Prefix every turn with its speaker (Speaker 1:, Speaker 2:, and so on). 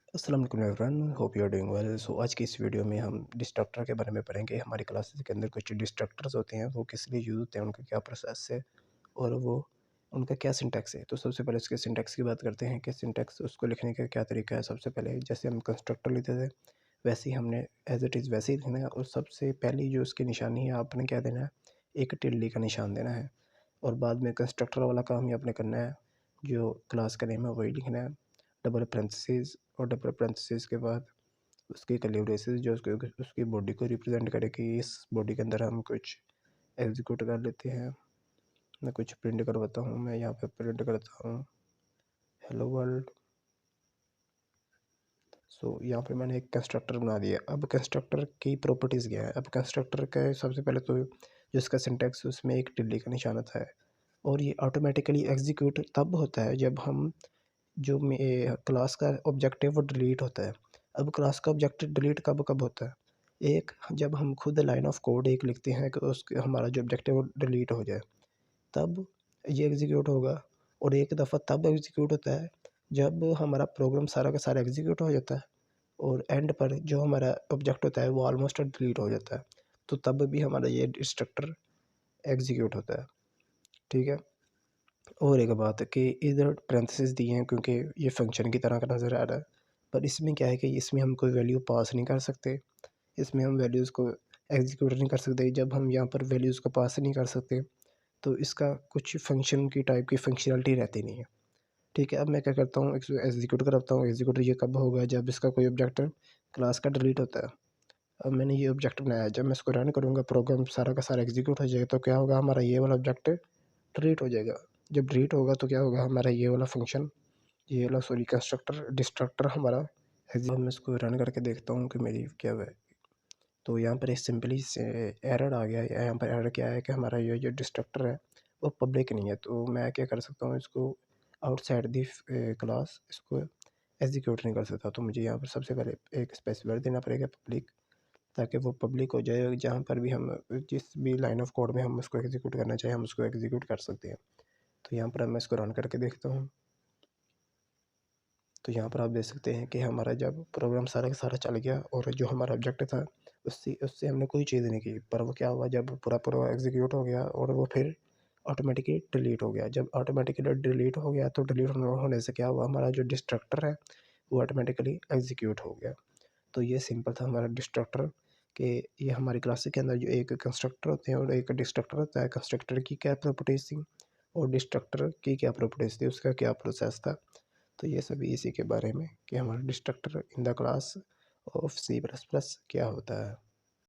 Speaker 1: अस्सलाम वालेकुम everyone, hope you are doing well. So आज की इस वीडियो में हम डिस्ट्रक्टर के बारे में पढ़ेंगे। हमारी क्लासेस के अंदर कुछ डिस्ट्रक्टर्स होते हैं, वो किस लिए यूज़ होते हैं, उनका क्या प्रोसेस है और वो उनका क्या सिंटैक्स है। तो सबसे पहले उसके सिंटैक्स की बात करते हैं कि सिंटैक्स उसको लिखने का क्या तरीका है। सबसे पहले जैसे हम कंस्ट्रक्टर लेते थे वैसे ही हमने एज इट इज़ वैसे ही लिखना है, और सबसे पहली जो उसकी निशानी है आपने क्या देना है, एक टिल्ली का निशान देना है। और बाद में कंस्ट्रक्टर वाला काम ही आपने करना है, जो क्लास का नेम है वही लिखना है, डबल पैरेंथेसिस, और डबल पैरेंथेसिस के बाद उसकी कर्ली ब्रेसेस जो उसकी बॉडी को रिप्रेजेंट करेगी। इस बॉडी के अंदर हम कुछ एग्जीक्यूट कर लेते हैं। मैं कुछ प्रिंट करवाता हूँ, मैं यहाँ पे प्रिंट करता हूँ हेलो वर्ल्ड। सो यहाँ पे मैंने एक कंस्ट्रक्टर बना दिया। अब कंस्ट्रक्टर की प्रॉपर्टीज़ क्या है। अब कंस्ट्रक्टर का सबसे पहले तो जो इसका सिंटैक्स उसमें एक टिल्ली का निशान आता है, और ये ऑटोमेटिकली एग्जीक्यूट तब होता है जब हम जो क्लास का ऑब्जेक्ट है वो डिलीट होता है। अब क्लास का ऑब्जेक्ट डिलीट कब कब होता है, एक जब हम खुद लाइन ऑफ कोड एक लिखते हैं कि उसके हमारा जो ऑब्जेक्ट है वो डिलीट हो जाए, तब ये एग्जीक्यूट होगा। और एक दफ़ा तब एग्जीक्यूट होता है जब हमारा प्रोग्राम सारा का सारा एग्जीक्यूट हो जाता है, और एंड पर जो हमारा ऑब्जेक्ट होता है वो ऑलमोस्ट डिलीट हो जाता है, तो तब भी हमारा ये डिस्ट्रक्टर एग्जीक्यूट होता है। ठीक है। और एक बात है कि इधर पैरेंथेसिस दिए हैं क्योंकि ये फंक्शन की तरह का नज़र आ रहा है, पर इसमें क्या है कि इसमें हम कोई वैल्यू पास नहीं कर सकते। इसमें हम वैल्यूज़ को एग्जीक्यूट नहीं कर सकते। जब हम यहाँ पर वैल्यूज़ को पास नहीं कर सकते तो इसका कुछ फंक्शन की टाइप की फंक्शनैलिटी रहती नहीं है। ठीक है। अब मैं क्या करता हूँ, इसको एग्जीक्यूट करता हूँ। एग्जीक्यूट ये कब होगा, जब इसका कोई ऑब्जेक्ट क्लास का डिलीट होता है। अब मैंने ये ऑब्जेक्ट बनाया है, जब मैं इसको रन करूँगा प्रोग्राम सारा का सारा एग्जीक्यूट हो जाएगा, तो क्या होगा, हमारा ये वाला ऑब्जेक्ट डिलीट हो जाएगा। जब डिलीट होगा तो क्या होगा, हमारा ये वाला फंक्शन, ये वाला सॉरी कंस्ट्रक्टर डिस्ट्रक्टर हमारा एग्जीक्यूट। मैं इसको रन करके देखता हूँ कि मेरी क्या है। तो यहाँ पर एक सिंपली से एरर आ गया। यहाँ पर एरर क्या है कि हमारा ये जो डिस्ट्रक्टर है वो पब्लिक नहीं है। तो मैं क्या कर सकता हूँ, इसको आउटसाइड दी क्लास इसको एग्जीक्यूट नहीं कर सकता। तो मुझे यहाँ पर सबसे पहले एक स्पेसिफायर देना पड़ेगा पब्लिक, ताकि वो पब्लिक हो जाए। जहाँ पर भी हम जिस भी लाइन ऑफ कोड में हम उसको एग्जीक्यूट करना चाहें हम उसको एग्जीक्यूट कर सकते हैं। तो यहाँ पर मैं इसको रन करके देखता हूँ। तो यहाँ पर आप देख सकते हैं कि हमारा जब प्रोग्राम सारा का सारा चल गया और जो हमारा ऑब्जेक्ट था उससे उससे हमने कोई चीज़ नहीं की, पर वो क्या हुआ, जब पूरा पूरा एग्जीक्यूट हो गया और वो फिर ऑटोमेटिकली डिलीट हो गया। जब ऑटोमेटिकली डिलीट हो गया तो डिलीट होने से क्या हुआ, हमारा जो डिस्ट्रक्टर है वो ऑटोमेटिकली एग्जीक्यूट हो गया। तो ये सिंपल था हमारा डिस्ट्रक्टर, कि ये हमारी क्लास के अंदर जो एक कंस्ट्रक्टर होते हैं और एक डिस्ट्रक्टर होता है। कंस्ट्रक्टर की क्या प्रॉपर्टीज थी और डिस्ट्रक्टर की क्या प्रॉपर्टीज थी, उसका क्या प्रोसेस था। तो ये सभी इसी के बारे में कि हमारा destructor in the class of C++ क्या होता है।